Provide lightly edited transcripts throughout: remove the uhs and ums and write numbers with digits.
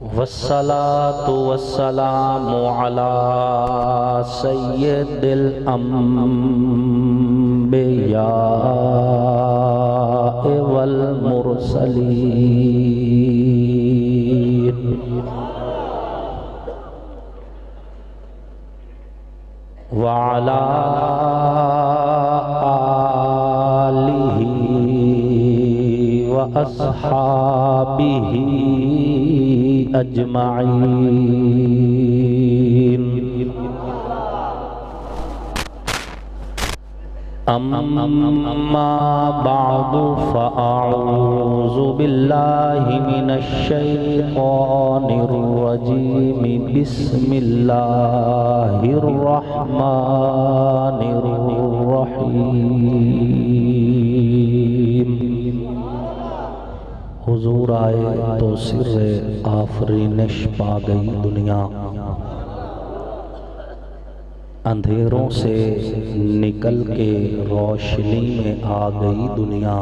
والصلاة والسلام على سيد الأنبياء والمرسلين وعلى آله وأصحابه أجمعين أما بعد فأعوذ بالله من الشيطان الرجيم بسم الله الرحمن الرحيم حضور آئے تو سر آفرینش پا گئی دنیا، اندھیروں سے نکل کے روشنی میں آ گئی دنیا،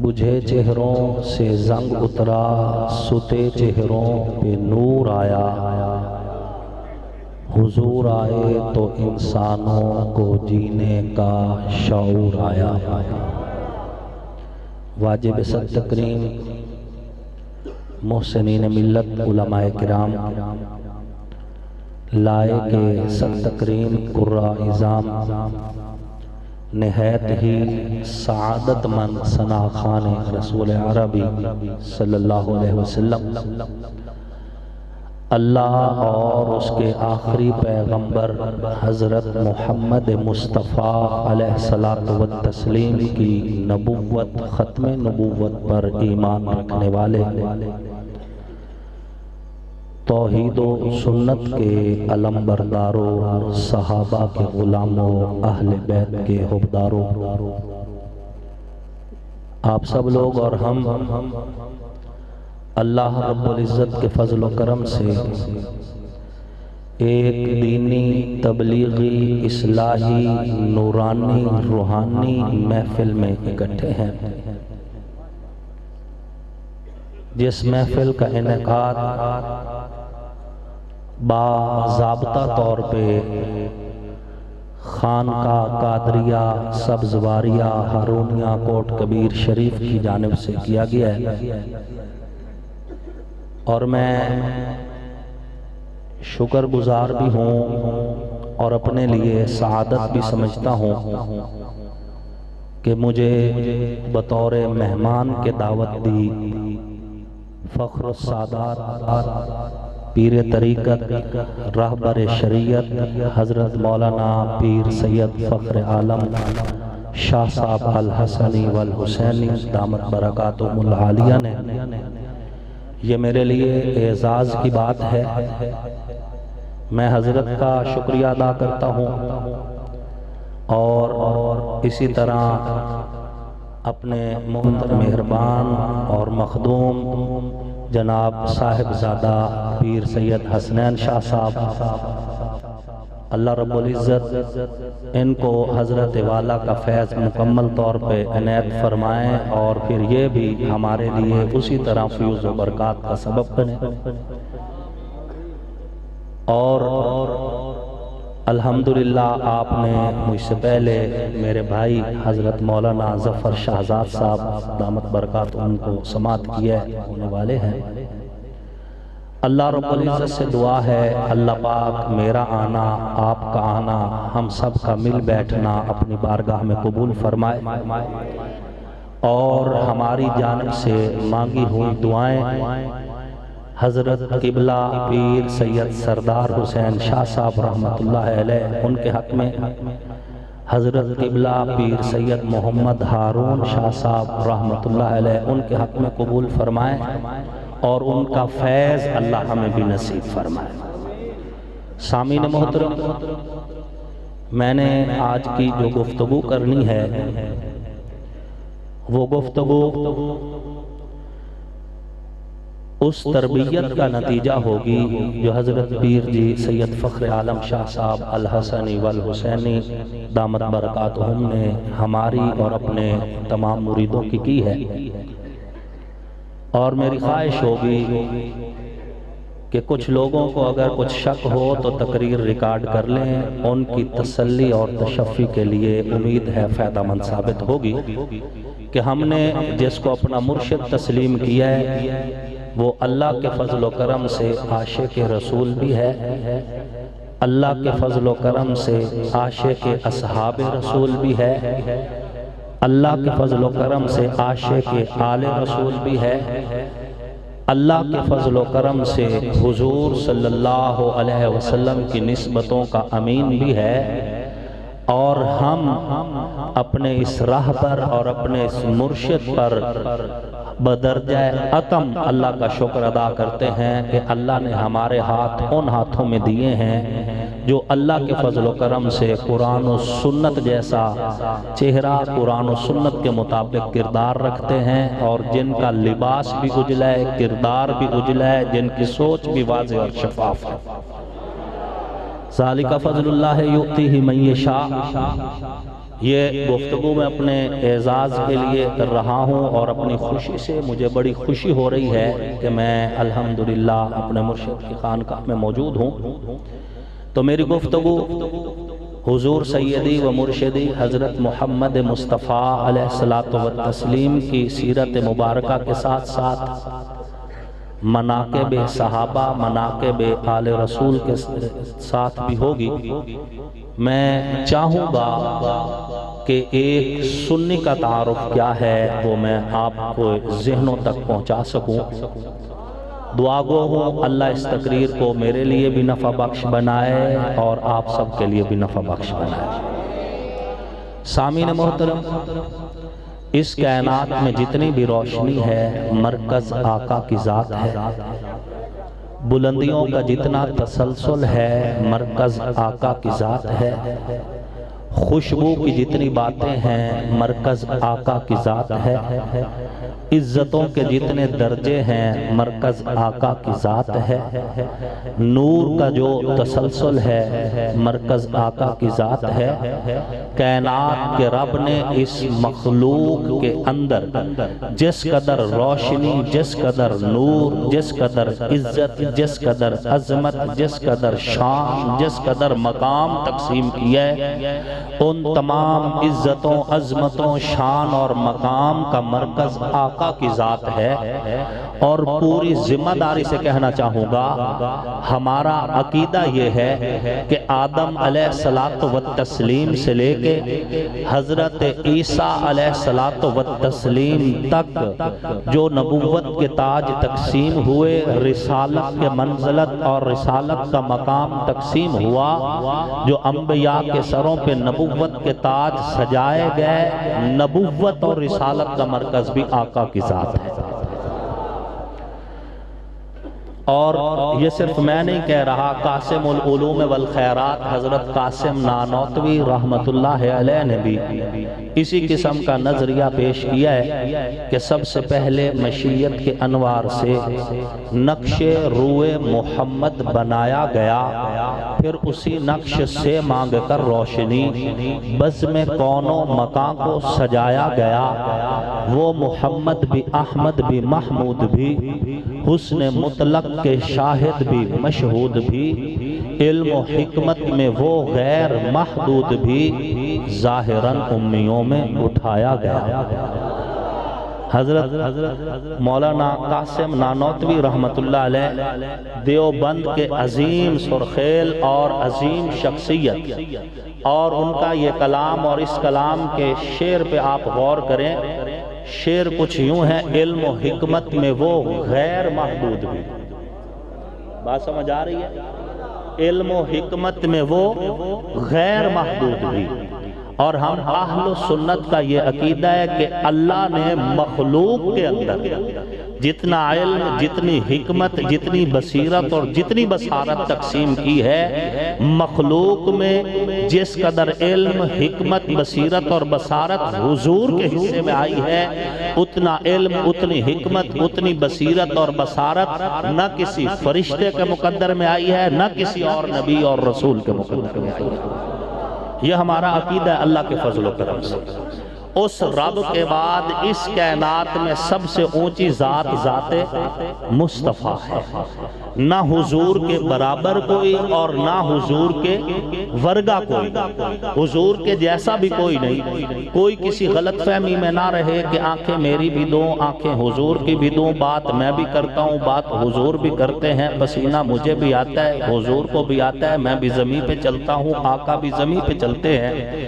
بجھے چہروں سے زنگ اترا، ستے چہروں پہ نور آیا، حضور آئے تو انسانوں کو جینے کا شعور آیا۔ واجب صد تکریم محسنین ملت علماء کرام، لائق صد تکریم قراء اعظام، نہایت ہی سعادت مند ثنا خوان رسول عربی صلی اللہ علیہ وسلم، اللہ اور اس کے آخری پیغمبر حضرت محمد مصطفیٰ علیہ الصلوۃ والتسلیم کی نبوت، ختم نبوت پر ایمان رکھنے والے، توحید و سنت کے علم برداروں، صحابہ کے غلاموں، اہل بیت کے حبداروں، آپ سب لوگ اور ہم اللہ رب العزت کے فضل و کرم سے ایک دینی، تبلیغی، اصلاحی، نورانی، روحانی محفل میں اکٹھے ہیں، جس محفل کا انعقاد باضابطہ طور پہ خانقاہ قادریہ سبزواریہ ہارونیہ کوٹ کبیر شریف کی جانب سے کیا گیا ہے، اور میں شکر گزار بھی ہوں اور اپنے لیے سعادت بھی سمجھتا ہوں کہ مجھے بطور مہمان کے دعوت دی فخر السادات پیر طریقت رہبر شریعت حضرت مولانا پیر سید فخر عالم شاہ صاحب الحسنی والحسینی دامت برکاتہم العالیہ نے، یہ میرے لیے اعزاز کی بات ہے۔ میں حضرت کا شکریہ ادا کرتا ہوں اور اسی طرح اپنے محترم مہربان اور مخدوم جناب صاحب زادہ پیر سید حسنین شاہ صاحب، اللہ رب العزت ان کو حضرت والا کا فیض مکمل طور پہ عنایت فرمائیں، اور پھر یہ بھی ہمارے لیے اسی طرح فیوز و برکات کا سبب بنے۔ اور الحمدللہ آپ نے مجھ سے پہلے میرے بھائی حضرت مولانا ظفر شہزاد صاحب دامت برکاتہم کو سماعت کیا ہونے والے ہیں۔ اللہ رب العزت سے دعا ہے اللہ پاک میرا آنا، آپ کا آنا، ہم سب کا مل بیٹھنا اپنی بارگاہ میں قبول فرمائے، اور ہماری جانب سے مانگی ہوئی دعائیں حضرت قبلہ پیر سید سردار حسین شاہ صاحب رحمت اللہ علیہ ان کے حق میں، حضرت قبلہ پیر سید محمد ہارون شاہ صاحب رحمت اللہ علیہ ان کے حق میں قبول فرمائیں، اور ان کا فیض اللہ ہمیں بھی نصیب فرمائے۔ سامعین محترم، میں نے آج کی جو گفتگو کرنی ہے وہ گفتگو اس تربیت کا نتیجہ ہوگی جو حضرت پیر جی سید فخر عالم شاہ صاحب الحسنی والحسینی دامت برکاتہم نے ہماری اور اپنے تمام مریدوں کی ہے۔ اور میری خواہش ہوگی کہ کچھ لوگوں کو اگر کچھ شک ہو تو تقریر ریکارڈ کر لیں، ان کی تسلی اور تشفی کے لیے امید ہے فائدہ مند ثابت ہوگی کہ ہم نے جس کو اپنا مرشد تسلیم کیا ہے وہ اللہ کے فضل و کرم سے عاشق رسول بھی ہے، اللہ کے فضل و کرم سے عاشق اصحاب رسول بھی ہے، اللہ کے فضل و کرم سے عاشق آل رسول بھی ہے، اللہ کے فضل و کرم سے حضور صلی اللہ علیہ وسلم کی نسبتوں کا امین بھی ہے، اور ہم اپنے اس راہ پر اور اپنے اس مرشد پر بدرجہ اتم اللہ کا شکر ادا کرتے ہیں کہ اللہ نے ہمارے ہاتھ ان ہاتھوں میں دیے ہیں جو اللہ کے فضل و کرم سے قرآن و سنت جیسا چہرہ، قرآن و سنت کے مطابق کردار رکھتے ہیں، اور جن کا لباس بھی اجلا ہے، کردار بھی اجلا ہے، جن کی سوچ بھی واضح اور شفاف ہے۔ ذالک فضل اللہ یؤتیہ من یشاء۔ یہ گفتگو میں اپنے اعزاز کے لیے کر رہا ہوں، اور اپنی خوشی سے مجھے بڑی خوشی ہو رہی ہے کہ میں الحمدللہ اپنے مرشد کی خانقاہ میں موجود ہوں۔ تو میری گفتگو حضور سیدی و مرشدی حضرت محمد مصطفیٰ علیہ الصلوۃ والتسلیم کی سیرت مبارکہ کے ساتھ ساتھ مناقب صحابہ، مناقب آل رسول کے ساتھ بھی ہوگی۔ میں چاہوں گا کہ ایک سنی کا تعارف کیا ہے وہ میں آپ کو ذہنوں تک پہنچا سکوں۔ دعا گو ہوں اللہ اس تقریر کو میرے لیے بھی نفع بخش بنائے اور آپ سب کے لیے بھی نفع بخش بنائے۔ سامعین محترم، اس کائنات میں جتنی بھی روشنی ہے مرکز آقا کی ذات ہے، بلندیوں کا جتنا تسلسل ہے مرکز آقا کی ذات ہے، خوشبو کی جتنی باتیں ہیں مرکز آقا کی ذات ہے، عزتوں کے جتنے درجے ہیں مرکز آقا کی ذات ہے، نور کا جو تسلسل ہے مرکز آقا کی ذات ہے۔ کائنات کے رب نے اس مخلوق کے اندر جس قدر روشنی، جس قدر نور، جس قدر عزت، جس قدر عظمت، جس قدر شان، جس قدر مقام تقسیم کیا ہے، ان تمام عزتوں، عظمتوں، شان اور مقام کا مرکز آقا کی ذات ہے۔ اور پوری ذمہ داری سے کہنا چاہوں گا، ہمارا عقیدہ یہ ہے کہ آدم علیہ الصلوۃ والتسلیم سے لے کے حضرت عیسیٰ علیہ الصلوۃ والتسلیم تک جو نبوت کے تاج تقسیم ہوئے، رسالت کے منزلت اور رسالت کا مقام تقسیم ہوا، جو انبیاء کے سروں پہ نبوت کے تاج سجائے گئے، نبوت اور رسالت کا مرکز بھی آقا کی ذات ہے۔ اور یہ صرف میں نہیں کہہ رہا، قاسم العلوم والخیرات حضرت قاسم نانوتوی رحمت اللہ علیہ نے بھی اسی قسم کا نظریہ پیش کیا ہے کہ سب سے پہلے مشیت کے انوار سے نقش روئے محمد بنایا گیا، پھر اسی نقش سے مانگ کر روشنی بزم کون و مکان کو سجایا گیا۔ وہ محمد بھی، احمد بھی، محمود بھی، حسن مطلق کے شاہد بھی، مشہود بھی، علم و حکمت میں وہ غیر محدود بھی، ظاہراً امیوں میں اٹھایا گیا۔ حضرت مولانا قاسم نانوتوی رحمت اللہ علیہ دیوبند کے عظیم سرخیل اور عظیم شخصیت، اور ان کا یہ کلام اور اس کلام کے شعر پہ آپ غور کریں، شعر کچھ یوں ہے، علم و حکمت میں وہ غیر محدود بھی۔ بات سمجھ آ رہی ہے؟ علم و حکمت میں وہ غیر محدود بھی۔ اور ہم اہل سنت کا یہ عقیدہ ہے کہ اللہ نے مخلوق کے اندر جتنا علم، جتنی حکمت، جتنی بصیرت اور جتنی بصارت تقسیم کی ہے، مخلوق میں جس قدر علم، حکمت، بصیرت اور بصارت حضور کے حصے میں آئی ہے، اتنا علم، اتنی حکمت، اتنی بصیرت اور بصارت نہ کسی فرشتے کے مقدر میں آئی ہے، نہ کسی اور نبی اور رسول کے مقدر میں آئی ہے۔ یہ ہمارا عقیدہ ہے اللہ کے فضل و کرم سے۔ اس رب کے بعد اس کائنات میں سب سے اونچی ذات ذات مصطفیٰ ہے، نہ حضور کے برابر کوئی اور نہ حضور کے ورگا کوئی، حضور کے جیسا بھی کوئی نہیں۔ کوئی کسی غلط فہمی میں نہ رہے کہ آنکھیں میری بھی دوں، آنکھیں حضور کی بھی دوں، بات میں بھی کرتا ہوں، بات حضور بھی کرتے ہیں، پسینہ مجھے بھی آتا ہے، حضور کو بھی آتا ہے، میں بھی زمین پہ چلتا ہوں، آقا بھی زمین پہ چلتے ہیں۔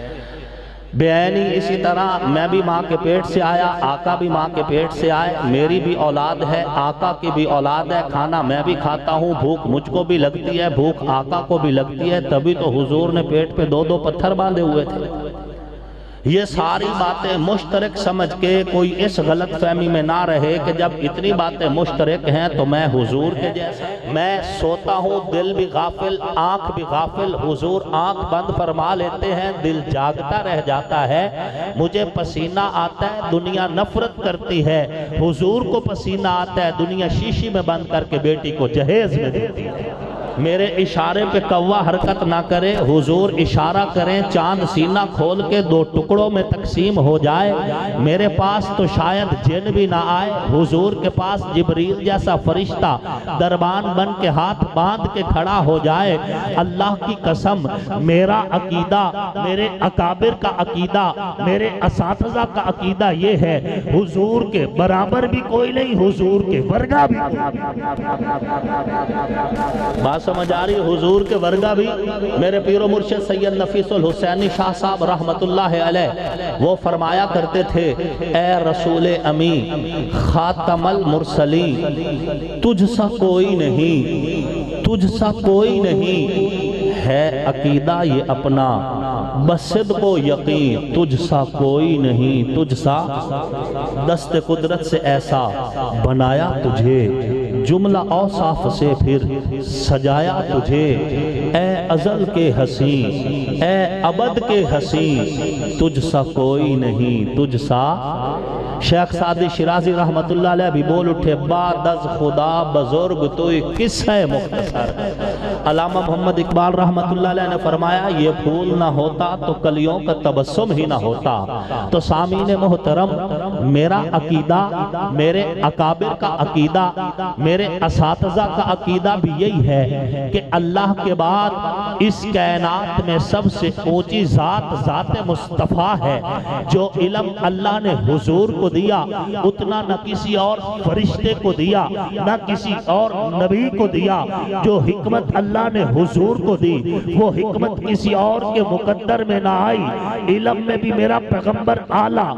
بیانی اسی طرح میں بھی ماں کے پیٹ سے آیا، آقا بھی ماں کے پیٹ سے آئے، میری بھی اولاد ہے، آقا کی بھی اولاد ہے، کھانا میں بھی کھاتا ہوں، بھوک مجھ کو بھی لگتی ہے، بھوک آقا کو بھی لگتی ہے، تبھی تو حضور نے پیٹ پہ 2 پتھر باندھے ہوئے تھے۔ یہ ساری باتیں مشترک سمجھ کے کوئی اس غلط فہمی میں نہ رہے کہ جب اتنی باتیں مشترک ہیں تو میں حضور کے جیسا، میں سوتا ہوں دل بھی غافل آنکھ بھی غافل، حضور آنکھ بند فرما لیتے ہیں دل جاگتا رہ جاتا ہے، مجھے پسینہ آتا ہے دنیا نفرت کرتی ہے، حضور کو پسینہ آتا ہے دنیا شیشی میں بند کر کے بیٹی کو جہیز میں دیتی ہے۔ میرے اشارے پہ کوا حرکت نہ کرے، حضور اشارہ کریں چاند سینہ کھول کے 2 ٹکڑوں میں تقسیم ہو جائے، میرے پاس تو شاید جن بھی نہ آئے، حضور کے پاس جبریل جیسا فرشتہ دربان بن کے ہاتھ باندھ کے کھڑا ہو جائے۔ اللہ کی قسم میرا عقیدہ، میرے اکابر کا عقیدہ، میرے اساتذہ کا عقیدہ یہ ہے، حضور کے برابر بھی کوئی نہیں، حضور کے ورگا بھی بات سمجھ آ رہی، حضور کے ورگا بھی۔ میرے پیر و مرشد سید نفیس الحسینی شاہ صاحب رحمت اللہ علیہ وہ فرمایا کرتے تھے، اے رسول امی خاتم المرسلین تجھ سا کوئی نہیں، تجھ سا کوئی نہیں، ہے عقیدہ یہ اپنا بس صدق و یقین، تجھ سا کوئی نہیں، تجھ سا دست قدرت سے ایسا بنایا تجھے، جملہ اوصاف سے پھر سجایا تجھے، اے ازل کے حسین اے ابد کے حسین، تجھ سا کوئی نہیں، تجھ سا۔ شیخ سعدی شیرازی رحمت اللہ علیہ بھی بول اٹھے، بعد از خدا بزرگ توئی قصہ مختصر۔ علامہ محمد اقبال رحمت اللہ علیہ نے فرمایا، یہ پھول نہ ہوتا تو کلیوں کا تبسم ہی نہ ہوتا۔ تو سامعین محترم، میرا عقیدہ، میرے اکابر کا عقیدہ، میرے اساتذہ کا عقیدہ بھی یہی ہے کہ اللہ کے بعد اس کائنات میں سب سے اونچی ذات ذات مصطفیٰ ہے۔ جو علم اللہ نے حضور کو دیا اتنا نہ کسی اور فرشتے کو دیا، نہ کسی اور نبی کو دیا۔ جو حکمت اللہ نے حضور کو دی وہ حکمت کسی اور کے مقدر میں نہ آئی۔ علم میں بھی میرا پیغمبر اعلیٰ،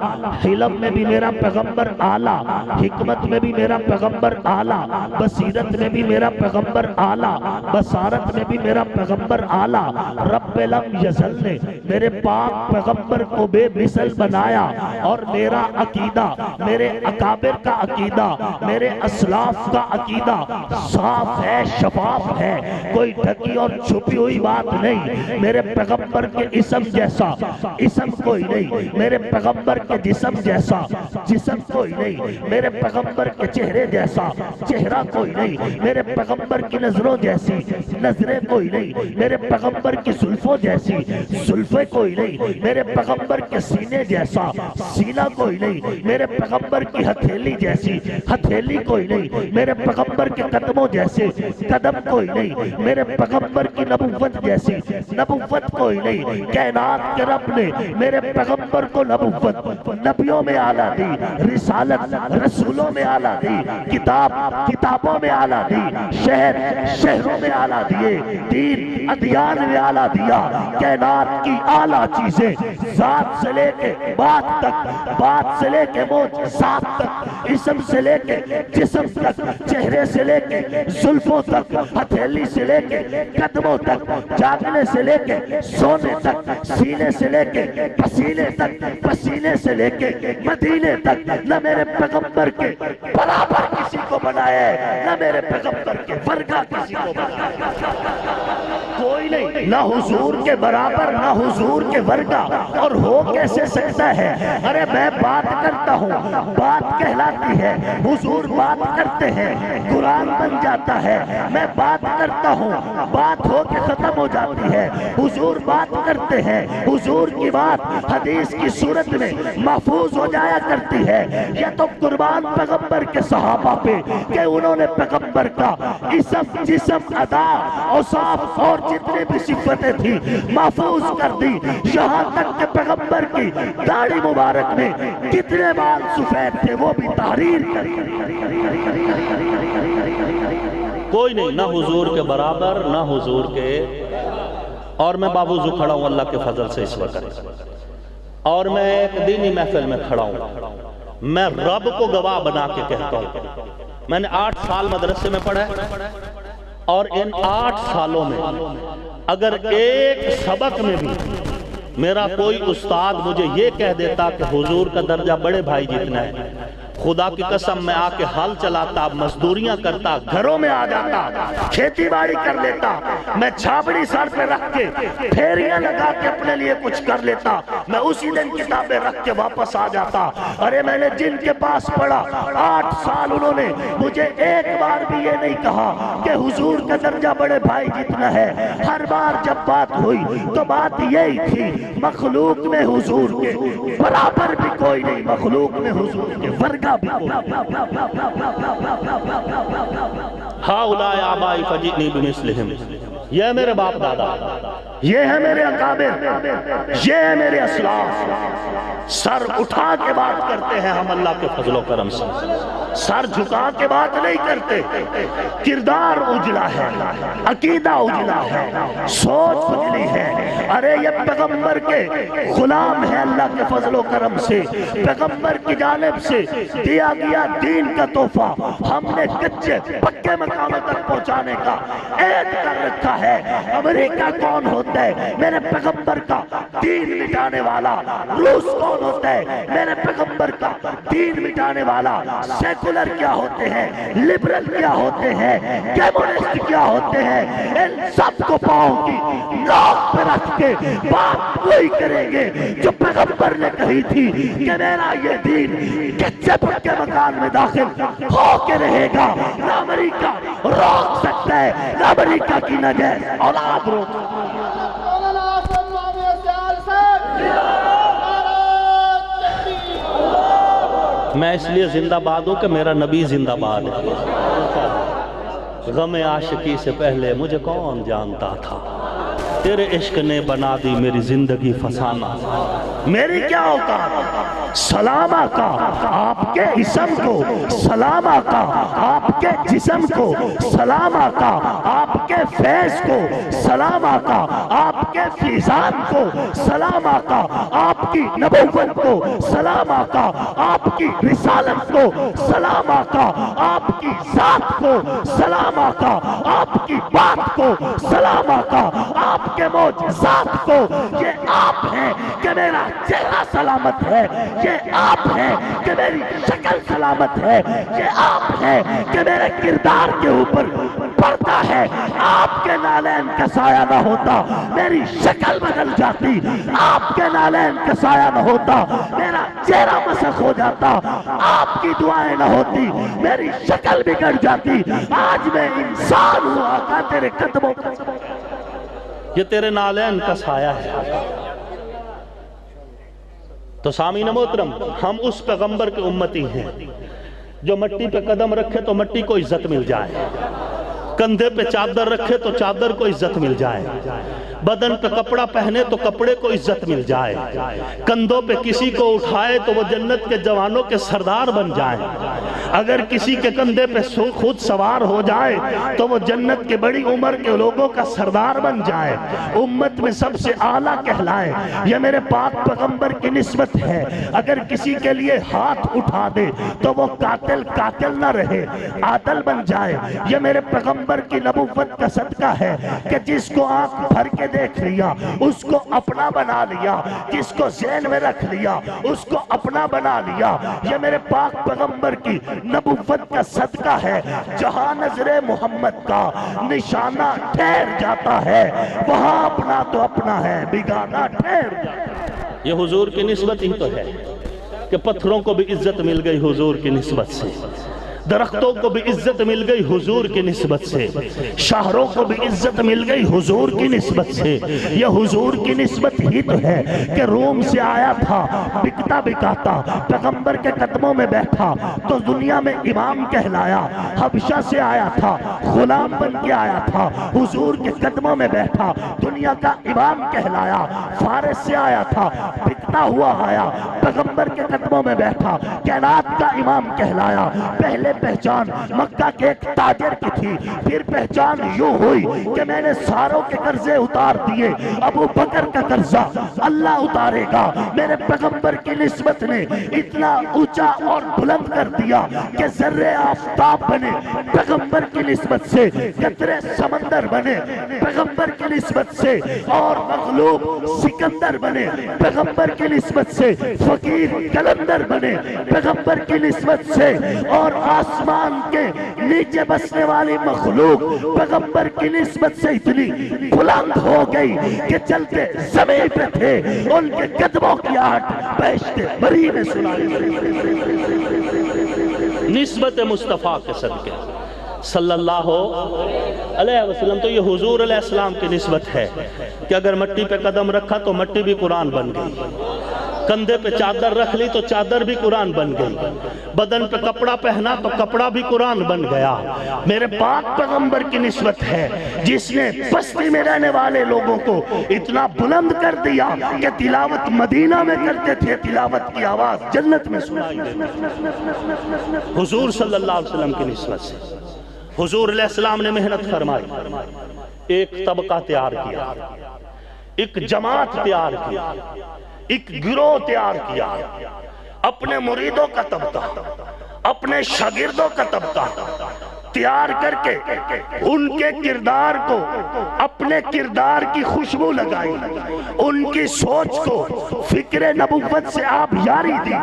علم میں بھی میرا پیغمبر اعلیٰ، حکمت میں بھی میرا پیغمبر اعلیٰ، بصیرت میں بھی میرا پیغمبر اعلیٰ، بصارت میں بھی میرا پیغمبر اعلیٰ۔ رب لم یزل نے میرے پاک پیغمبر کو بے مثل بنایا، اور میرا عقیدہ، میرے اکابر کا عقیدہ، میرے اسلاف کا عقیدہ صاف ہے، شفاف ہے، کوئی ڈھکی اور چھپی ہوئی بات نہیں۔ میرے پیغمبر کے اسم جیسا اسم کوئی نہیں، میرے پیغمبر کے جسم جیسا جسم کوئی نہیں، میرے پیغمبر کے چہرے جیسا چہرہ کوئی نہیں، میرے پیغمبر کی نظروں جیسی نظریں کوئی نہیں، میرے پیغمبر کی زلفوں جیسی زلفیں کوئی نہیں، میرے پیغمبر کے سینے جیسا سینہ کوئی نہیں، میرے پیغمبر کی ہتھیلی جیسی ہتھیلی کوئی نہیں، میرے پیغمبر کے قدموں جیسے قدم کوئی نہیں، میرے پیغمبر کی نبوت جیسی نبوت کوئی نہیں۔ کائنات کے رب نے میرے پیغمبر کو نبوت نبیوں میں اعلیٰ دی، رسالت رسولوں میں اعلیٰ دی، کتاب کتابوں میں اعلیٰ دی، شہر شہروں میں اعلیٰ دیے، دین ادیان میں اعلیٰ دیا۔ کائنات کی اعلیٰ چیزیں ذات سے لے کے بات تک، بات سے لے کے موجزات تک، اسم سے لے کے جسم تک، چہرے سے لے کے زلفوں تک، ہتھیلی سے لے کے قدموں تک، جاگنے سے لے کے سونے تک، سینے سے لے کے پسینے تک، پسینے سے لے کے مدینے تک، نہ میرے پیغمبر کے برابر کی کسی کو بنایا ہے، نہ میرے پیغمبر کے ورگا کسی کو بنایا ہے، کوئی نہیں، نہ حضور کے برابر نہ حضور کے ورگا، اور ہو کیسے سکتا ہے؟ ارے میں بات کرتا ہوں، بات کہلاتی ہے، حضور بات کرتے ہیں، قرآن بن جاتا ہے، میں بات کرتا ہوں، بات ہو کے ختم ہو جاتی ہے، حضور بات کرتے ہیں، حضور کی بات حدیث کی صورت میں محفوظ ہو جایا کرتی ہے۔ یہ تو قربان پیغمبر کے صحابہ پہ کہ انہوں نے پیغمبر کا اسم جسم ادا اوصاف اور جتنے بھی صفتیں تھی محفوظ کر دی، یہاں تک کہ پیغمبر کی داڑھی مبارک میں کتنے بال سفید تھے وہ بھی تحریر کر کوئی نہیں، نہ حضور کے برابر نہ حضور کے، اور میں باوضو کھڑا ہوں اللہ کے فضل سے اس وقت، اور میں ایک دینی محفل میں کھڑا ہوں، میں رب کو گواہ بنا کے کہتا ہوں، میں نے 8 سال مدرسے میں پڑھا ہے، اور ان 8 سالوں میں اگر ایک سبق میں بھی میرا کوئی استاد مجھے یہ کہہ دیتا کہ حضور کا درجہ بڑے بھائی جتنا ہے، خدا کی قسم میں آ کے حل چلاتا، مزدوریاں کرتا، گھروں میں آ جاتا، کھیتی باڑی کر لیتا، میں چھاپڑی سر پہ رکھ کے پھیریاں لگا کے اپنے لیے کچھ کر لیتا، میں اسی دن کتابیں رکھ کے واپس آ جاتا۔ ارے میں نے جن کے پاس پڑھا 8 سال انہوں نے مجھے ایک بار بھی یہ نہیں کہا کہ حضور کا درجہ بڑے بھائی جتنا ہے، ہر بار جب بات ہوئی تو بات یہی تھی، مخلوق میں حضور کے برابر بھی کوئی نہیں، مخلوق میں حضور کے ورگا بھی کوئی ہاؤلائی آبائی فجئنی بمثلہم، یہ میرے باپ دادا، یہ ہے میرے اکابر، یہ ہے میرے اسلاف۔ سر اٹھا کے بات کرتے ہیں ہم اللہ کے فضل و کرم سے، سر جھکا کے بات نہیں کرتے، کردار اجلا ہے، عقیدہ اجلا ہے، سوچ اجلی ہے۔ ارے یہ پیغمبر کے غلام ہے اللہ کے فضل و کرم سے، پیغمبر کی جانب سے دیا گیا دین کا تحفہ ہم نے کچے پکے مقام تک پہنچانے کا عہد کر رکھا ہے۔ امریکہ کون ہوتا ہے؟ میرے پیغمبر کا دین مٹانے والا۔ روس کون ہوتا ہے؟ میرے پیغمبر کا دین مٹانے والا۔ سیکولر کیا ہوتے ہیں؟ لبرل کیا ہوتے ہیں؟ کمیونسٹ کیا ہوتے ہیں؟ ان سب کو پاؤں کی نوک پہ رکھ کے بات وہی کریں گے جو پیغمبر نے کہی تھی کہ میرا یہ دین کچے پکے مکان میں داخل ہو کے رہے گا، نہ امریکہ روک سکتا ہے، نہ امریکہ کی نجائز اولاد روک سکتا ہے۔ میں اس لیے زندہ باد ہوں کہ میرا نبی زندہ باد ہے۔ غم عاشقی سے پہلے مجھے کون جانتا تھا، تیرے عشق نے بنا دی میری زندگی فسانہ۔ میری کیا اوقات، سلام آقا آپ کے اسم کو، سلام آقا آپ کے جسم کو، سلام آقا آپ کے فیض کو، سلام آقا آپ کے فیضان کو، سلام آقا آپ کی نبوت کو، سلام آقا آپ کی رسالت کو، سلام آقا آپ کی ذات کو، سلام آقا آپ کی بات کو، سلام آقا آپ کے معجزات کو۔ یہ آپ ہیں کہ میرا چہرہ سلامت ہے، یہ آپ ہیں کہ میری شکل سلامت ہے، یہ آپ ہیں کہ میرے کردار کے اوپر پڑتا ہے۔ آپ کے نالین کا سایہ نہ ہوتا میری شکل بدل جاتی، آپ کے نالین کا سایہ نہ ہوتا میرا چہرہ مسخ ہو جاتا، آپ کی دعائیں نہ ہوتی میری شکل بگڑ جاتی۔ آج میں انسان ہوں آقا تیرے قدموں کا، یہ تیرے نالین کا سایہ ہے۔ تو سامعین محترم، ہم اس پیغمبر کے امتی ہیں جو مٹی پہ قدم رکھے تو مٹی کو عزت مل جائے، کندھے پہ چادر رکھے تو چادر کو عزت مل جائے، بدن پہ کپڑا پہنے تو کپڑے کو عزت مل جائے، کندھوں پہ کسی کو اٹھائے تو وہ جنت کے جوانوں کے سردار بن جائیں، اگر کسی کے کندھے پہ خود سوار ہو جائے تو وہ جنت کے بڑی عمر کے لوگوں کا سردار بن جائے، امت میں سب سے اعلیٰ کہلائے۔ یہ میرے پاک پیغمبر کی نسبت ہے۔ اگر کسی کے لیے ہاتھ اٹھا دے تو وہ قاتل قاتل نہ رہے، عادل بن جائے۔ یہ میرے پیغمبر پیغمبر کی نبوت کا صدقہ ہے کہ جس کو آنکھ بھر کے دیکھ لیا اس کو اپنا بنا لیا، جس کو ذہن میں رکھ لیا اس کو اپنا بنا لیا۔ یہ میرے پاک پیغمبر کی نبوت کا صدقہ ہے۔ جہاں نظر محمد کا نشانہ ٹھہر جاتا ہے وہاں اپنا تو اپنا ہے، بیگانہ ٹھہر جاتا ہے۔ یہ حضور کی نسبت ہی تو ہے کہ پتھروں کو بھی عزت مل گئی حضور کی نسبت سے، درختوں کو بھی عزت مل گئی حضور کی نسبت سے، شہروں کو بھی عزت مل گئی حضور کی نسبت سے۔ یہ حضور کی نسبت ہی تو ہے کہ روم سے آیا تھا بکتا بکاتا، پیغمبر کے قدموں میں بیٹھا تو دنیا میں امام کہلایا۔ حبشہ سے آیا تھا غلام بن کے آیا تھا، حضور کے قدموں میں بیٹھا دنیا کا امام کہلایا۔ فارس سے آیا تھا بکتا ہوا آیا، پیغمبر کے قدموں میں بیٹھا کائنات کا امام کہلایا۔ پہلے پہچان مکہ کے ایک تاجر کی تھی، پھر پہچان یوں ہوئی کہ میں نے ساروں کے قرضے اتار دیے، ابو بکر کا قرضہ اللہ اتارے گا۔ میرے پیغمبر کی نسبت نے اتنا اونچا اور بلند کر دیا کہ ذرے آفتاب بنے پیغمبر کی نسبت سے، قطرے سمندر بنے پیغمبر کی نسبت سے، اور مغلوب سکندر بنے پیغمبر کی نسبت سے، فقیر کلندر بنے پیغمبر کی نسبت سے، اور آسمان کے نیچے بسنے والی مخلوق پیغمبر کی نسبت سے اتنی بلند ہو گئی کہ چلتے زمین پہ تھے ان کے قدموں کی آہٹ بیشتے بری میں سنائی۔ نسبت مصطفیٰ کے صدقے صلی اللہ علیہ وسلم۔ تو یہ حضور علیہ السلام کی نسبت ہے کہ اگر مٹی پہ قدم رکھا تو مٹی بھی قرآن بن گئی، کندھے پہ چادر رکھ لی تو چادر بھی قرآن بن گئی، بدن پہ کپڑا پہنا تو کپڑا بھی قرآن بن گیا۔ میرے پاک پیغمبر کی نسبت ہے جس نے بستی میں رہنے والے لوگوں کو اتنا بلند کر دیا کہ تلاوت مدینہ میں کرتے تھے، تلاوت کی آواز جنت میں سنائی دیتی۔ حضور صلی اللہ علیہ وسلم کی نسبت سے حضور علیہ السلام نے محنت فرمائی، ایک طبقہ تیار کیا، ایک جماعت تیار کیا، ایک گروہ تیار کیا، اپنے مریدوں کا طبقہ، اپنے شاگردوں کا طبقہ تیار کر کے ان کے کردار کو اپنے کردار کی خوشبو لگائی، ان کی سوچ کو فکر نبوت سے آپ یاری دی،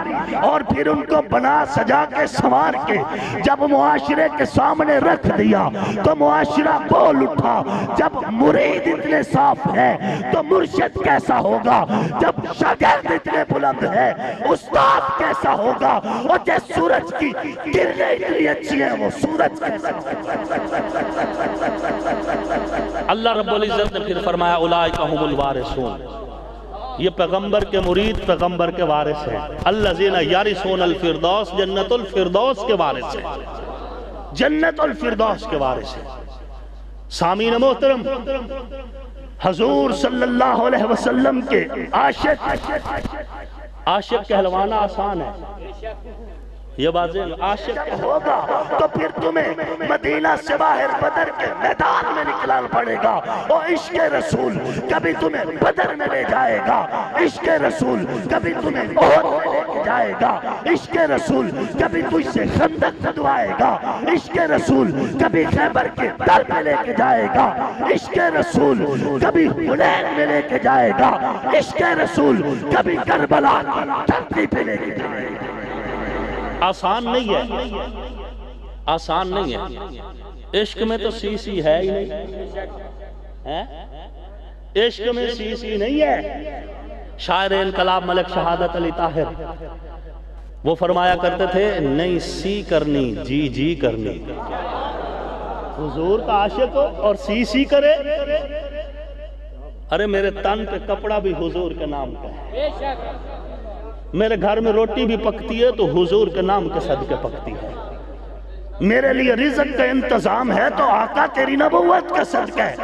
اور پھر ان کو بنا سجا کے سنوار کے جب معاشرے کے سامنے رکھ دیا تو معاشرہ بول اٹھا۔ جب مرید اتنے صاف ہے تو مرشد کیسا ہوگا، جب شاگرد اتنے بلند ہے استاد کیسا ہوگا، اور جس سورج کی کرنیں اتنی اچھی ہیں وہ سورج کیسا۔ اللہ رب العزت نے پھر فرمایا اولئک ھم الوارثون، یہ پیغمبر کے مرید پیغمبر کے وارث ہیں۔ الذین یرثون الفردوس، جنت الفردوس کے وارث ہیں، جنت الفردوس کے وارث ہیں۔ سامعین محترم، حضور صلی اللہ علیہ وسلم کے عاشق کہلوانا آسان ہے، یہ واضح عاشق ہوگا تو پھر تمہیں مدینہ سے باہر بدر کے میدان میں نکلنا پڑے گا، اور عشق رسول کبھی تمہیں بدر میں لے جائے گا، عشق رسول کبھی تمہیں احد میں لے کے جائے گا، عشق رسول کبھی تجھ سے خندق کھدوائے گا، عشق رسول کبھی خیبر کے در میں لے کے جائے گا، عشق رسول کبھی حنین میں لے کے جائے گا، عشق رسول کبھی کربلا کی دھرتی پہ لے کے جائے گا۔ آسان نہیں ہے، آسان نہیں ہے، عشق میں تو سی سی ہے ہی نہیں، عشق میں سی سی نہیں ہے۔ شاعر انقلاب ملک شہادت علی طاہر وہ فرمایا کرتے تھے نہیں سی کرنی جی جی کرنی۔ حضور کا عاشق ہو اور سی سی کرے، ارے میرے تن پہ کپڑا بھی حضور کے نام کا ہے، میرے گھر میں روٹی بھی پکتی ہے تو حضور کے نام کے صدقے پکتی ہے، میرے لیے رزق کا انتظام ہے تو آقا تیری نبوت کا صدقہ ہے۔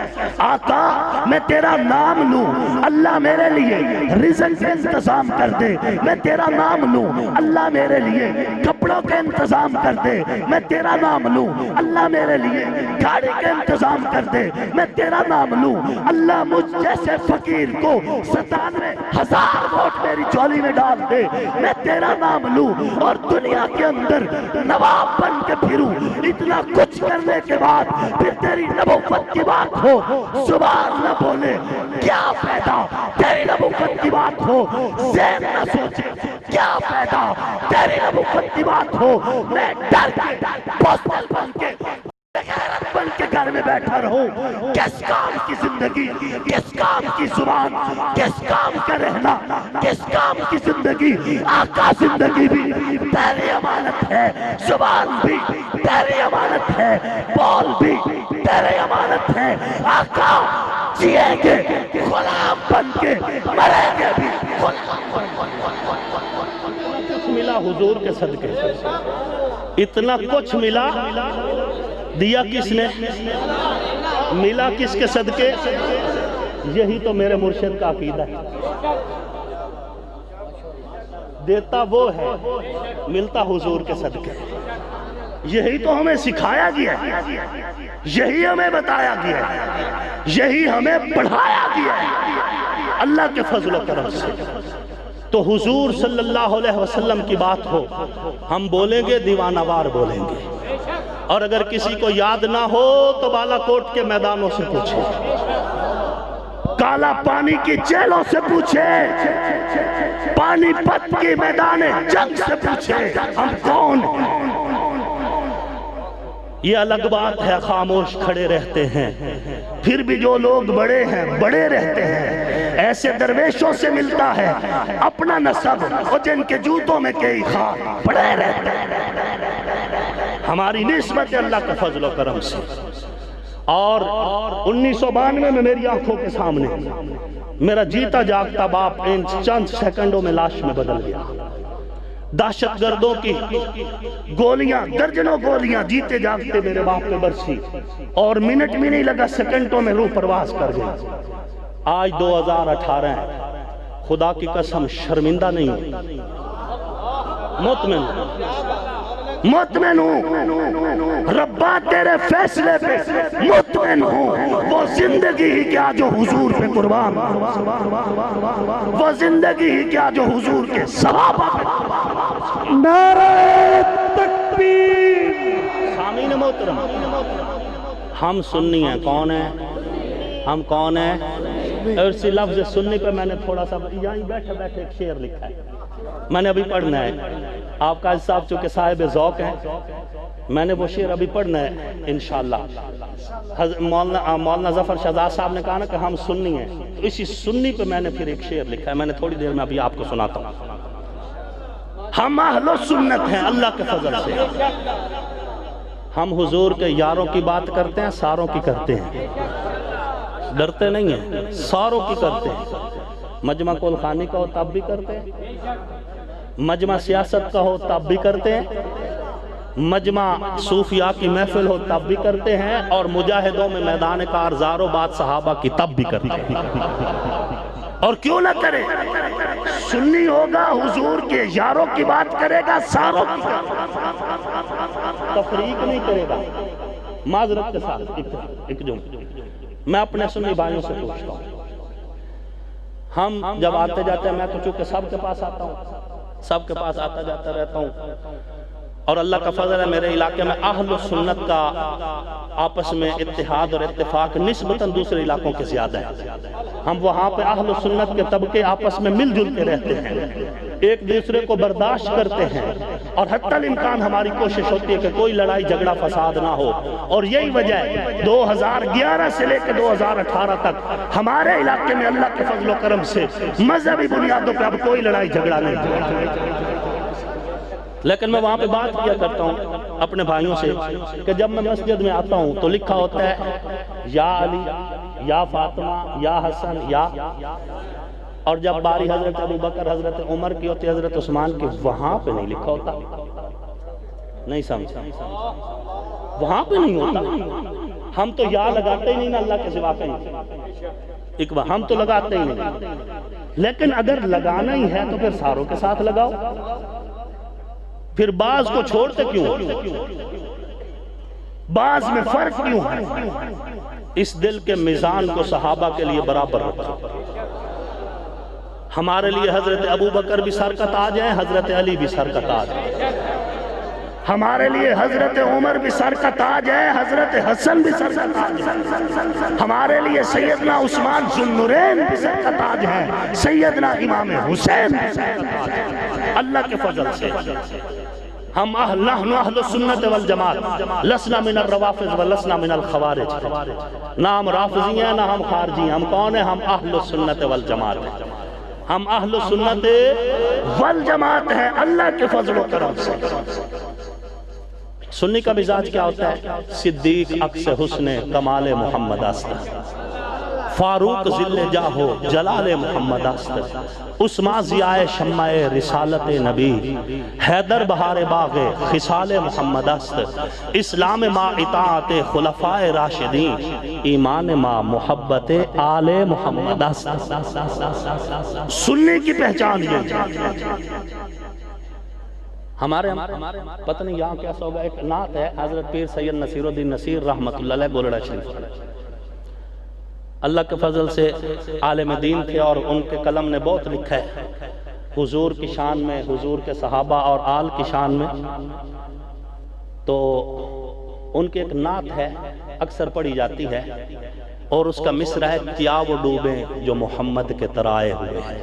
آقا میں تیرا نام لوں، اللہ میرے لیے رزق کا انتظام کر دے، میں تیرا نام لوں، اللہ میرے لیے کپڑوں کا انتظام کر دے، میں تیرا نام لوں، اللہ میرے لیے گاڑی کا انتظام کر دے، میں تیرا نام لوں، اللہ مجھ جیسے فقیر کو 97,000 ووٹ میری چولی میں ڈال دے، میں تیرا نام لوں، اور دنیا کے اندر نواب بن کے پھروں لوں، اتنا کچھ کرنے کے بعد پھر تیری نبوت کی بات ہو زبان نہ بولے کیا فائدہ، تیری نبوت کی بات ہو ذہن نہ سوچے کیا فائدہ، تیری نبوت کی بات ہو میں ڈر کے پوسٹل بن کے گھر میں بیٹھا رہوں، کس کام کی زندگی، کس کام کی زبان، کس کام کا رہنا، کس کام کی زندگی، آقا زندگی بھی تیری امانت ہے، زبان بھی تیری امانت ہے، بول بھی تیری امانت ہے، آقا جیئیں گے غلام بن کے مریں گے بھی غلام بن کے۔ کچھ ملا حضور کے صدقے، اتنا کچھ ملا، دیا کس نے، ملا کس کے صدقے، یہی تو میرے مرشد کا عقیدہ ہے، دیتا وہ ہے ملتا حضور کے صدقے، یہی تو ہمیں سکھایا گیا ہے، یہی ہمیں بتایا گیا ہے، یہی ہمیں پڑھایا گیا ہے اللہ کے فضل و کرم سے۔ تو حضور صلی اللہ علیہ وسلم کی بات ہو ہم بولیں گے، دیوانہ وار بولیں گے، اور اگر کسی کو یاد نہ ہو تو بالا کوٹ کے میدانوں سے پوچھے، کالا پانی کی چیلوں سے پوچھے، پانی پت کی میدان جنگ سے پوچھے ہم کون ہیں۔ یہ الگ بات ہے خاموش کھڑے رہتے ہیں، پھر بھی جو لوگ بڑے ہیں بڑے رہتے ہیں، ایسے درویشوں سے ملتا ہے اپنا نسب، اور جن کے جوتوں میں کئی خار پڑے رہتے ہیں۔ ہماری نسبت اللہ کا فضل و کرم سے، اور 1992 میں میری آنکھوں کے سامنے میرا جیتا جاگتا باپ ان چند سیکنڈوں میں لاش میں بدل گیا، دہشت گردوں کی گولیاں، درجنوں گولیاں جیتے جاگتے میرے باپ پہ برسی، اور منٹ بھی نہیں لگا سیکنڈوں میں روح پرواز کر گیا۔ آج 2018 ہے، خدا کی قسم شرمندہ نہیں ہوں، مطمئن ہوں، ربا تیرے فیصلے پہ مطمئن ہوں، وہ زندگی ہی کیا جو حضور پہ قربان، وہ زندگی ہی کیا جو حضور کے صحابہ پہ۔ نعرہ تکبیر۔ سامعین محترم، ہم سنی ہیں، کون ہیں ہم، کون ہیں؟ اور اسی لفظ سنی پہ میں نے تھوڑا سا یہاں بیٹھے بیٹھے ایک شعر لکھا ہے، میں نے ابھی پڑھنا ہے، آپ قاضی صاحب چونکہ صاحب ذوق ہیں، میں نے وہ شعر ابھی پڑھنا ہے انشاءاللہ۔ مولانا ظفر شہزاد صاحب نے کہا نا کہ ہم سنی ہیں، تو اسی سنی پہ میں نے پھر ایک شعر لکھا ہے، میں نے تھوڑی دیر میں ابھی آپ کو سناتا ہوں۔ ہم اہل سنت ہیں اللہ کے فضل سے، ہم حضور کے یاروں کی بات کرتے ہیں، ساروں کی کرتے ہیں، ڈرتے نہیں ہیں، ساروں کی کرتے ہیں، مجمع کول خانی کا ہو تب بھی کرتے ہیں، مجمع سیاست کا ہو تب بھی کرتے ہیں، مجمع صوفیاء کی محفل ہو تب بھی کرتے ہیں، اور مجاہدوں میں میدان کارزار و بات صحابہ کی تب بھی کرتے ہیں۔ اور کیوں نہ کرے، سنی ہوگا حضور کے یاروں کی بات کرے گا، ساروں کی تفریق نہیں کرے گا، معذرت کے ساتھ ایک میں اپنے سنی بھائیوں سے پوچھتا ہوں، ہم جب آتے جاتے ہیں، میں تو چونکہ سب کے پاس آتا ہوں، سب کے پاس آتا جاتا رہتا ہوں، اور اللہ کا فضل ہے میرے علاقے میں اہل سنت کا آپس میں اتحاد اور اتفاق نسبتاً دوسرے علاقوں کے زیادہ ہے، ہم وہاں پہ اہل سنت کے طبقے آپس میں مل جل کے رہتے ہیں، ایک دوسرے کو برداشت کرتے ہیں، اور حتی الامکان ہماری کوشش ہوتی ہے کہ کوئی لڑائی جھگڑا فساد نہ ہو، اور یہی وجہ ہے 2011 سے لے کے 2018 تک ہمارے علاقے میں اللہ کے فضل و کرم سے مذہبی بنیادوں پہ اب کوئی لڑائی جھگڑا نہیں، لیکن میں وہاں پہ بات کیا کرتا ہوں اپنے بھائیوں سے کہ جب میں مسجد میں آتا ہوں تو لکھا ہوتا ہے یا علی، یا فاطمہ، یا حسن، یا، اور جب باری حضرت ابو بکر، حضرت عمر کی ہوتی، حضرت عثمان کی، وہاں پہ نہیں لکھا ہوتا، نہیں سمجھا، وہاں پہ نہیں ہوتا، ہم تو یا لگاتے ہی نہیں نا اللہ کے سوا کہیں، ایک بار ہم تو لگاتے ہی نہیں، لیکن اگر لگانا ہی ہے تو پھر ساروں کے ساتھ لگاؤ، پھر بعض کو چھوڑتے کیوں، بعض میں فرق کیوں ہے، اس دل کے میزان کو صحابہ کے لیے برابر رکھا، ہمارے لیے حضرت ابو بکر بھی سر کا تاج ہے، حضرت علی بھی سر کا تاج ہے، ہمارے لیے حضرت عمر بھی سر کا تاج ہے، حضرت حسن بھی سر کا تاج ہے، ہمارے لیے سیدنا عثمان ذو النورین بھی سر کا تاج ہے، سیدنا امام حسین بھی سر کا تاج ہے، اللہ کے فضل سے ہم نحن اہل السنت والجماعت لسنا من الروافض ولسنا من الخوارج، نہ ہم رافضی ہیں نہ ہم خارجی ہیں، ہم کون ہیں؟ ہم اہل السنت والجماعت ہیں، ہم اہل السنت والجماعت ہیں اللہ کے فضل و کرم سے۔ سنی کا مزاج کیا ہوتا ہے؟ صدیق عکس حسن کمال محمد آستہ، فاروق ذل جاہو جلال محمد آستہ، عثمان ضیاء شمع رسالت نبی، حیدر بہار باغ خصال محمد آستہ، اسلام ما اطاعت خلفاء راشدین، ایمان ما محبت آل محمد آستہ۔ سنی کی پہچان یہ ہمارے پتہ نہیں یہاں کیسا ہوگا، ایک نعت ہے حضرت پیر سید نصیر الدین نصیر رحمت اللہ علیہ گولڑا شریف، اللہ کے فضل سے عالم دین تھے اور ان کے قلم نے بہت لکھا ہے حضور کی شان میں، حضور کے صحابہ اور آل کی شان میں۔ تو ان کی ایک نعت ہے اکثر پڑھی جاتی ہے اور اس کا مصرع ہے، کیا وہ ڈوبیں جو محمد کے ترائے ہوئے ہیں۔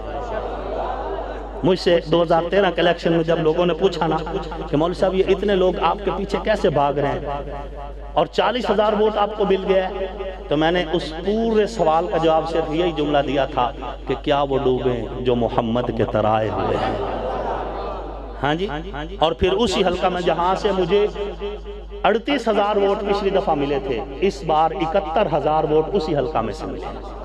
مجھ سے 2013 کے الیکشن میں جب لوگوں نے پوچھا نا کہ مولوی صاحب یہ اتنے لوگ آپ کے پیچھے کیسے بھاگ رہے ہیں اور 40,000 ووٹ آپ کو مل گیا ہے، تو میں نے اس پورے سوال کا جواب صرف یہی جملہ دیا تھا کہ کیا وہ ڈوبیں جو محمد کے ترائے ہوئے ہیں۔ ہاں جی، اور پھر اسی حلقہ میں جہاں سے مجھے 38,000 ووٹ پچھلی دفعہ ملے تھے، اس بار 71,000 ووٹ اسی حلقہ میں سے ملے ہیں۔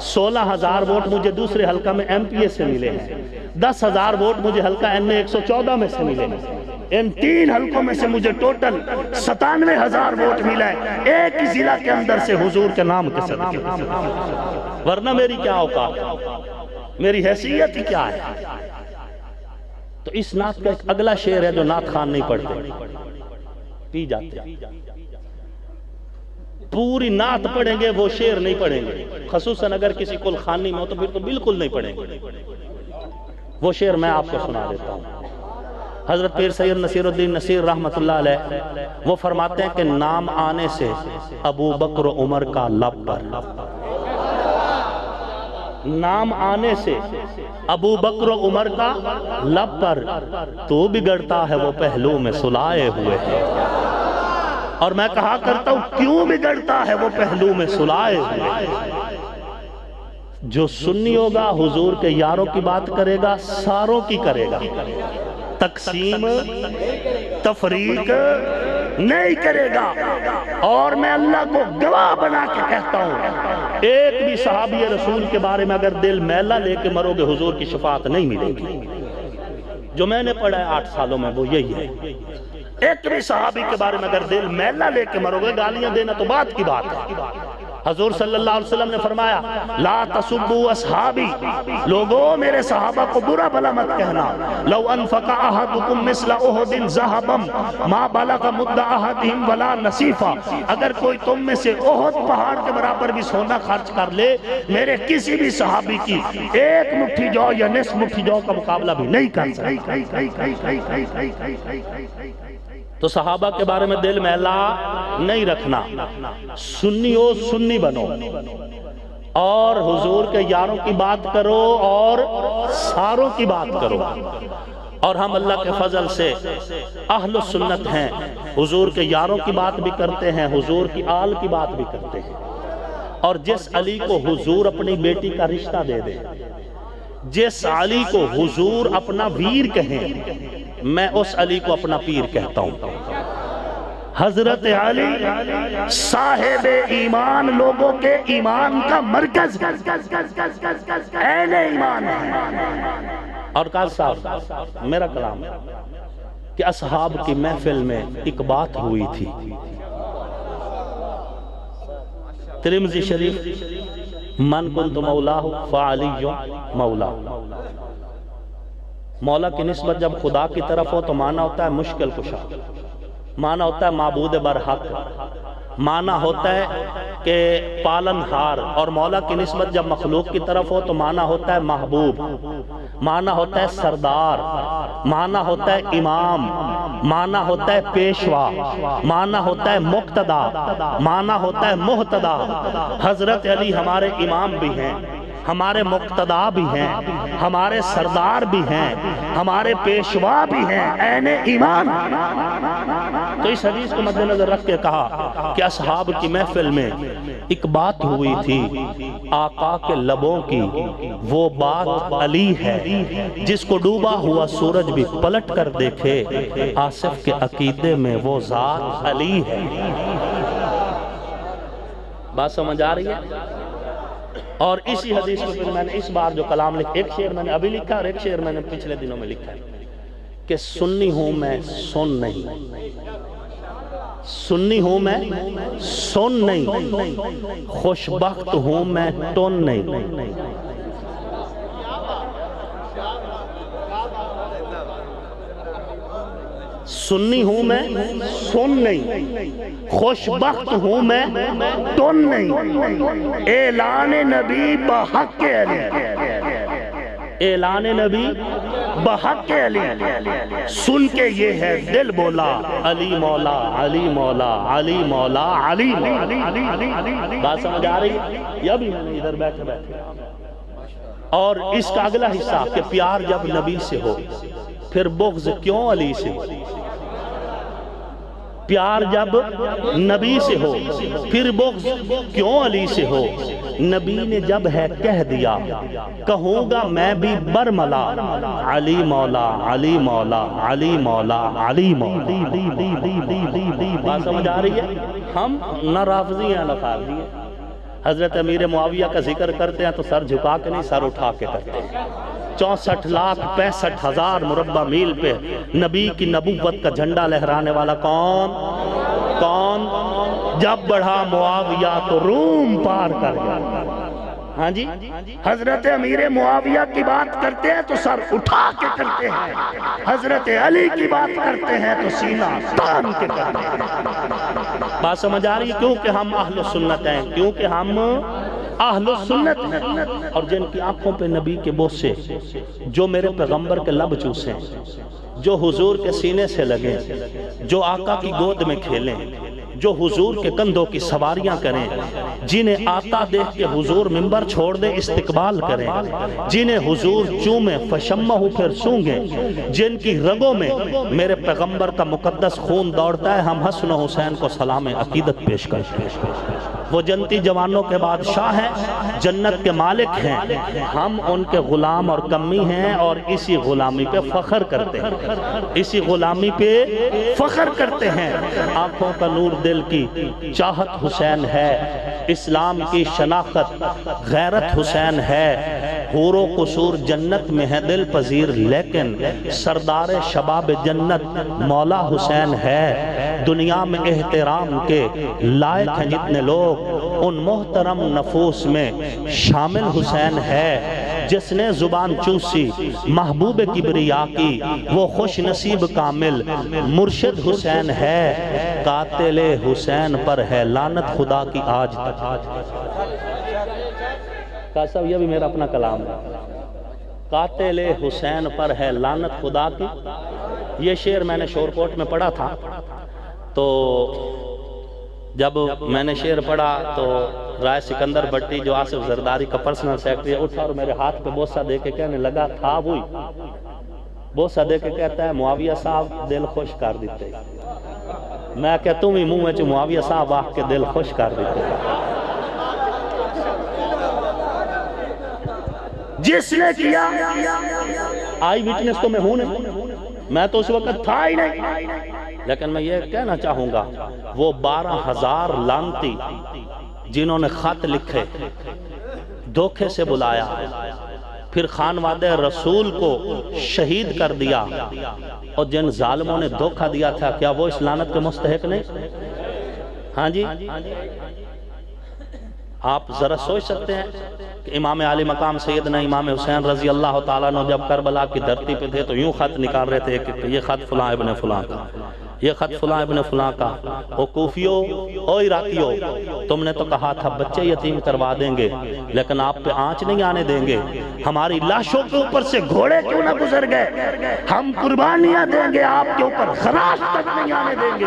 16,000 ووٹ مجھے دوسرے حلقہ میں ایم پی اے سے ملے ہیں، 10,000 ووٹ مجھے حلقہ این اے 114 میں سے ملے ہیں۔ ان 3 حلقوں میں سے مجھے ٹوٹل 97,000 ووٹ ملا ہے، ایک ہی ضلع کے اندر سے حضور کے نام کے صدقے، ورنہ میری کیا اوقات، میری حیثیت ہی کیا ہے۔ تو اس نعت کا ایک اگلا شعر ہے جو نعت خان نہیں پڑھتے، پی جاتے ہیں، پوری نعت پڑھیں گے وہ شعر نہیں پڑھیں گے، خصوصاً اگر کسی کل خانی میں ہو تو پھر تو بالکل نہیں پڑھیں گے۔ وہ شعر میں آپ کو سنا دیتا ہوں۔ حضرت پیر سید نصیر الدین نصیر رحمت اللہ علیہ وہ فرماتے ہیں کہ نام آنے سے ابو بکر و عمر کا لب پر، نام آنے سے ابو بکر و عمر کا لب پر، تو بگڑتا ہے وہ پہلو میں سلائے ہوئے ہیں۔ اور میں کہا کرتا ہوں کیوں بگڑتا ہے وہ پہلو میں سلائے ہوئے ہیں؟ جو سنی ہوگا حضور کے یاروں کی بات کرے گا، ساروں کی کرے گا، تقسیم تفریق نہیں کرے گا۔ اور میں اللہ کو گواہ بنا کے کہتا ہوں ایک بھی صحابی رسول کے بارے میں اگر دل میلہ لے کے مرو گے حضور کی شفاعت نہیں ملے گی۔ جو میں نے پڑھا ہے 8 سالوں میں وہ یہی ہے، ایک بھی صحابی کے بارے میں اگر دل میلہ لے کے مرو گے، گالیاں دینا تو بات کی بات ہے۔ حضور صلی اللہ علیہ وسلم نے فرمایا لا تسبوا اصحابی، لوگوں میرے صحابہ کو برا بھلا مت کہنا، لو انفق احدکم مثل احد ذهبا ما بلغ مد احدهم ولا نصیفا، اگر کوئی تم میں سے احد پہاڑ کے برابر بھی سونا خرچ کر لے، میرے کسی بھی صحابی کی ایک مٹھی جو یا نصف مٹھی جو کا مقابلہ بھی نہیں کر سکتا۔ تو صحابہ کے بارے میں دل میلا نہیں رکھنا، سنی ہو سنی بنو، اور حضور کے یاروں کی بات کرو اور ساروں کی بات کرو۔ اور ہم اللہ کے فضل سے اہل السنت ہیں، حضور کے یاروں کی بات بھی کرتے ہیں، حضور کی آل کی بات بھی کرتے ہیں۔ اور جس علی کو حضور اپنی بیٹی کا رشتہ دے دے، جس علی کو حضور اپنا ویر کہیں، میں اس علی کو اپنا پیر کہتا ہوں۔ حضرت علی صاحب ایمان، لوگوں کے ایمان کا مرکز، اہل ایمان ہے۔ اور قاضی صاحب میرا کلام کہ اصحاب کی محفل میں ایک بات ہوئی تھی، ترمذی شریف، من کنت مولاہ فعلی مولا، مولا کی نسبت جب خدا کی طرف ہو تو معنی ہوتا ہے مشکل کشا، معنی ہوتا ہے معبود برحق، معنی ہوتا ہے کہ پالن ہار، اور مولا کی نسبت جب مخلوق کی طرف ہو تو معنی ہوتا ہے محبوب، معنی ہوتا ہے سردار، معنی ہوتا ہے امام، معنی ہوتا ہے پیشوا، معنی ہوتا ہے مقتدا، معنی ہوتا ہے محتدا۔ حضرت علی ہمارے امام بھی ہیں، ہمارے مقتدا بھی ہیں، ہمارے سردار بھی ہیں، ہمارے پیشوا بھی ہیں، عین ایمان۔ تو اس حدیث کو مد نظر رکھ کے کہا کہ اصحاب کی محفل میں ایک بات ہوئی تھی آقا کے لبوں کی، وہ بات علی ہے، جس کو ڈوبا ہوا سورج بھی پلٹ کر دیکھے، آصف کے عقیدے میں وہ ذات علی ہے۔ بات سمجھ آ رہی ہے؟ اور اسی حدیث کو پھر میں نے اس بار جو کلام لکھا، ایک شعر میں نے ابھی لکھا اور ایک شعر میں نے پچھلے دنوں میں لکھا ہے کہ سنی ہوں میں سن نہیں، سنی ہوں میں سن نہیں، خوشبخت ہوں میں ٹن نہیں۔ سنی ہوں میں سن نہیں، خوشبخت ہوں میں ٹن نہیں، اعلان نبی بحق علی، اعلان نبی بحق علی، سن کے یہ ہے دل بولا علی مولا علی مولا علی مولا علی مولا۔ بات سمجھ آ رہی ہے؟ یہ بھی میں نے ادھر بیٹھے بیٹھے۔ اور اس کا اگلا حصہ کہ پیار جب نبی سے ہو پھر بغض کیوں علی سے؟ پیار جب نبی سے ہو پھر بغض کیوں علی سے ہو؟ نبی نے جب ہے کہہ دیا کہوں گا میں بھی برملا، علی مولا علی مولا علی مولا علی مولا۔ بات سمجھ آ رہی ہے؟ ہم نہ رافضی ہیں نہ خارجی ہیں۔ حضرت امیر معاویہ کا ذکر کرتے ہیں تو سر جھکا کے نہیں، سر اٹھا کے کرتے ہیں۔ 64,65,000 مربع میل پہ نبی کی نبوت کا جھنڈا لہرانے والا کون؟ کون؟ جب بڑھا معاویہ تو روم پار کر گیا۔ ہاں جی، حضرت امیر معاویہ کی بات کرتے ہیں تو سر اٹھا کے کرتے ہیں، حضرت علی کی بات کرتے ہیں تو سینہ تان کے کرتے ہیں۔ بات سمجھ آ رہی ہے؟ کیونکہ ہم اہل سنت ہیں، کیونکہ ہم اہل سنت ہیں، اور جن کی آنکھوں پہ نبی کے بوسے، جو میرے پیغمبر کے لب چوسیں، جو حضور کے سینے سے لگیں، جو آقا کی گود میں کھیلیں، جو حضور کے کندھوں کی سواریاں کریں، جنہیں آتا دیکھ کے حضور منبر چھوڑ دے استقبال کریں، جنہیں حضور چومیں فشمہ پھر سونگیں، جن کی رگوں میں میرے پیغمبر کا مقدس خون دوڑتا ہے، ہم حسن و حسین کو سلام عقیدت پیش کرتے ہیں۔ وہ جنتی جوانوں کے بادشاہ ہیں، جنت کے مالک ہیں، ہم ان کے غلام اور کمی ہیں، اور اسی غلامی پہ فخر کرتے ہیں، اسی غلامی پہ فخر کرتے ہیں۔ آنکھوں کا نور دل کی چاہت حسین ہے، اسلام کی شناخت غیرت حسین ہے، حور و قصور جنت میں ہے دل پذیر، لیکن سردار شباب جنت مولا حسین ہے۔ دنیا میں احترام کے لائق ہیں جتنے لوگ، ان محترم نفوس میں شامل حسین ہے۔ جس نے زبان چوسی محبوب کبریا کی، وہ خوش نصیب کامل مرشد حسین ہے۔ قاتل حسین پر ہے لعنت خدا کی آج تک۔ صاحب یہ بھی میرا اپنا کلام ہے، قاتل حسین پر ہے لعنت خدا کی۔ یہ شعر میں نے شور کوٹ میں پڑھا تھا، تو جب میں نے شعر پڑھا تو رائے سکندر بھٹی جو آصف زرداری کا پرسنل سیکرٹری اٹھا اور میرے ہاتھ پہ بوسہ دے کے کہنے لگا، تھا وہی بوسہ دے کے کہتا ہے معاویہ صاحب دل خوش کر دیتے۔ میں کہ تم ہی منہ میں معاویہ صاحب آہ کے دل خوش کر دیتے۔ جس نے کیا آئی وٹنس تو میں ہوں نہیں، میں تو اس وقت تھا ہی نہیں، لیکن میں یہ کہنا چاہوں گا وہ 12,000 لعنتی جنہوں نے خط لکھے، دھوکے سے بلایا، پھر خانوادہ رسول کو شہید کر دیا، اور جن ظالموں نے دھوکہ دیا تھا، کیا وہ اس لعنت کے مستحق نہیں؟ ہاں جی، آپ ذرا سوچ سکتے ہیں کہ امام عالی مقام سیدنا امام حسین رضی اللہ تعالیٰ عنہ جب کربلا کی دھرتی پہ تھے تو یوں خط نکال رہے تھے کہ یہ خط فلاں ابن فلاں کا، یہ خط فلاں ابن فلاں کا، او کوفیو او عراقیو، تم نے تو کہا تھا بچے یتیم کروا دیں گے لیکن آپ پہ آنچ نہیں آنے دیں گے، ہماری لاشوں کے اوپر سے گھوڑے کیوں نہ گزر گئے، ہم قربانیاں دیں گے آپ کے اوپر خراش تک نہیں آنے دیں گے۔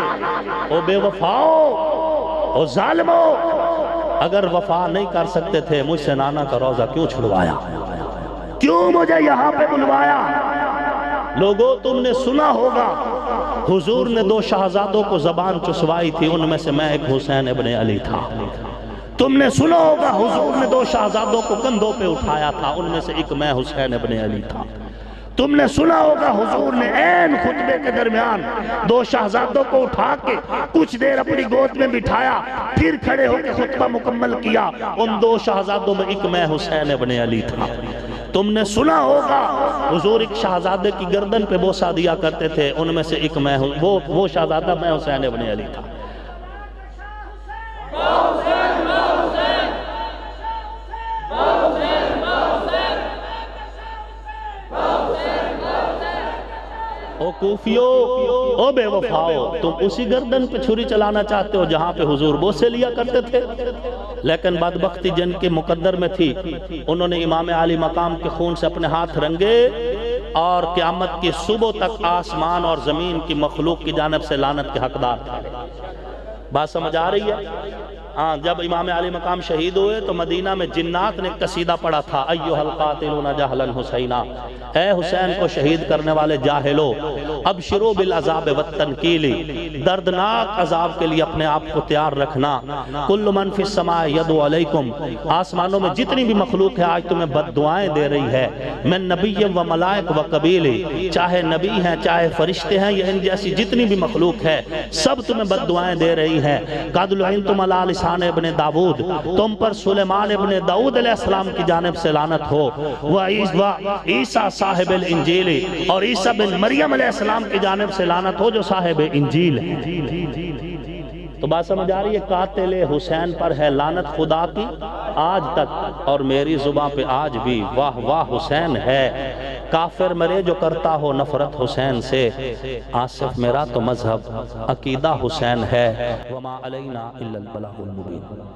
او بے وفاؤ، او ظالمو، اگر وفا نہیں کر سکتے تھے مجھ سے نانا کا روزہ کیوں چھڑوایا، کیوں مجھے یہاں پہ بلوایا؟ لوگوں تم نے سنا ہوگا حضور نے 2 شہزادوں کو زبان چسوائی تھی، ان میں سے میں ایک حسین ابن علی تھا۔ تم نے سنا ہوگا حضور نے 2 شہزادوں کو کندھوں پہ اٹھایا تھا، ان میں سے ایک میں حسین ابن علی تھا۔ تم نے سنا ہوگا حضور نے عین خطبے کے درمیان 2 شہزادوں کو اٹھا کے کچھ دیر اپنی گود میں بٹھایا، پھر کھڑے ہو کے خطبہ مکمل کیا، ان 2 شہزادوں میں ایک میں حسین ابن علی تھا۔ تم نے سنا ہوگا حضور ایک شہزادے کی گردن پہ بوسہ دیا کرتے تھے، ان میں سے ایک میں وہ شہزادہ میں حسین ابن علی تھا۔ او کوفیو، او بے وفاؤ، تم اسی گردن پہ چھری چلانا چاہتے ہو جہاں پہ حضور بوسے لیا کرتے تھے، لیکن بدبختی جن کے مقدر میں تھی، انہوں نے امام علی مقام کے خون سے اپنے ہاتھ رنگے اور قیامت کی صبح تک آسمان اور زمین کی مخلوق کی جانب سے لعنت کے حقدار تھے۔ بات سمجھ آ رہی ہے؟ ہاں، جب امام علی مقام شہید ہوئے تو مدینہ میں جنات نے قصیدہ پڑھا تھا، ایھا القاتلون جہلا حسینا، اے حسین کو شہید کرنے والے جاہلو، ابشروا بالعذاب والتنکیل، دردناک عذاب کے لیے اپنے آپ کو تیار رکھنا، کل من فی السماء یدعو علیکم، آسمانوں میں جتنی بھی مخلوق ہے آج تمہیں بد دعائیں دے رہی ہے، من نبی و ملائک و قبیل، چاہے نبی ہیں چاہے فرشتے ہیں، یہ ان جیسی جتنی بھی مخلوق ہے سب تمہیں بد دعائیں دے رہی ہیں، قد لعنتم علی لسان ابن داود، تم پر سلیمان ابن داود علیہ السلام کی جانب سے لعنت ہو، عیسیٰ صاحب الانجیل، اور عیسیٰ بن مریم علیہ السلام کی جانب سے لعنت ہو جو صاحب انجیل ہے۔ تو بات سمجھ آ رہی ہے؟ قاتل حسین پر ہے لعنت خدا کی آج تک، اور میری زباں پہ آج بھی واہ واہ حسین ہے۔ کافر مرے جو کرتا ہو نفرت حسین سے، آصف میرا تو مذہب عقیدہ حسین ہے، وما علینا الا البلاغ المبین۔